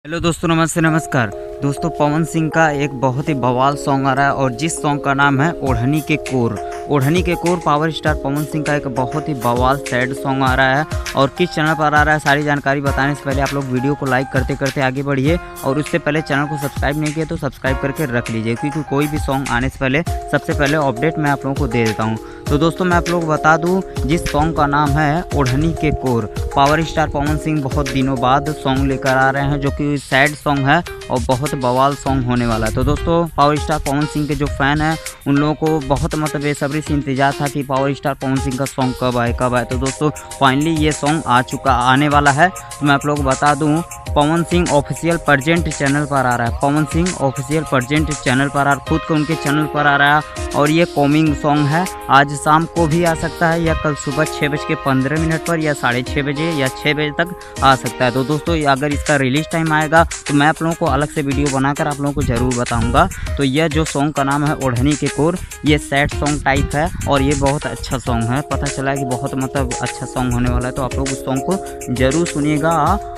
Hello दोस्तों, नमस्ते नमस्कार दोस्तों। पवन सिंह का एक बहुत ही बवाल सॉन्ग आ रहा है और जिस सॉन्ग का नाम है ओढ़नी के कोर। ओढ़नी के core power star Pawan Singh का एक बहुत ही बवाल सैड सॉन्ग आ रहा है और किस चैनल पर आ रहा है सारी जानकारी बताने से पहले आप लोग वीडियो को लाइक करते करते आगे बढ़िए और उससे पहले चैनल को सब्सक्राइब नहीं किया तो सब्सक्राइब करके रख लीजिए, क्योंकि कोई भी सॉन्ग आने से पहले सबसे पहले अपडेट मैं आप लोगों को दे देता हूँ। तो दोस्तों मैं आप लोग बता दूं, जिस सॉन्ग का नाम है ओढ़नी के core, power star Pawan Singh बहुत दिनों बाद सॉन्ग लेकर आ रहे हैं जो कि सैड सॉन्ग है और बहुत बवाल सॉन्ग होने वाला है। तो दोस्तों पावर स्टार पवन सिंह के जो फैन हैं उन लोगों को बहुत बेसब्री से इंतजार था कि पावर स्टार पवन सिंह का सॉन्ग कब आए। तो दोस्तों फाइनली ये सॉन्ग आने वाला है। तो मैं आप लोग बता दूं, Pawan Singh official present channel पर आ रहा है। Pawan Singh official present channel पर आ रहा है, खुद को उनके चैनल पर आ रहा है और ये कॉमिंग सॉन्ग है। आज शाम को भी आ सकता है या कल सुबह 6:15 पर या 6:30 बजे या 6 बजे तक आ सकता है। तो दोस्तों अगर इसका रिलीज टाइम आएगा तो मैं आप लोगों को अलग से वीडियो बनाकर आप लोगों को ज़रूर बताऊंगा। तो यह जो सॉन्ग का नाम है ओढ़नी के कोर, ये सैड सॉन्ग टाइप है और ये बहुत अच्छा सॉन्ग है। पता चला कि बहुत अच्छा सॉन्ग होने वाला है, तो आप लोग उस सॉन्ग को ज़रूर सुनिएगा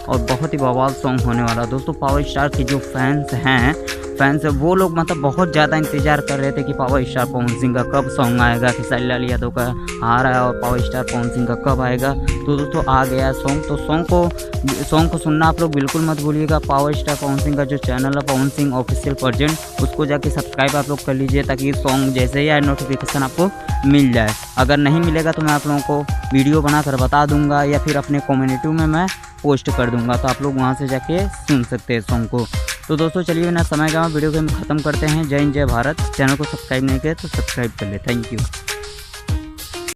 और बहुत ही बवाल सॉन्ग होने वाला है। दोस्तों पावर स्टार के जो फैंस वो लोग बहुत ज़्यादा इंतज़ार कर रहे थे कि पावर स्टार पवन सिंह का कब सॉन्ग आएगा, खेसारी लाल यादव का आ रहा है और पावर स्टार पवन सिंह का कब आएगा। तो दोस्तों आ गया सॉन्ग। तो सॉन्ग को सुनना आप लोग बिल्कुल मत भूलिएगा। पावर स्टार पवन सिंह का जो चैनल है पवन सिंह ऑफिशियल प्रेजेंट, उसको जाके सब्सक्राइब आप लोग कर लीजिए ताकि सॉन्ग जैसे ही आए नोटिफिकेशन आपको मिल जाए। अगर नहीं मिलेगा तो मैं आप लोगों को वीडियो बनाकर बता दूंगा या फिर अपने कम्युनिटी में मैं पोस्ट कर दूंगा, तो आप लोग वहां से जाके सुन सकते हैं सॉन्ग को। तो दोस्तों चलिए बिना समय का वीडियो को हम खत्म करते हैं। जय हिंद जय भारत। चैनल को सब्सक्राइब नहीं किया तो सब्सक्राइब कर ले। Thank you.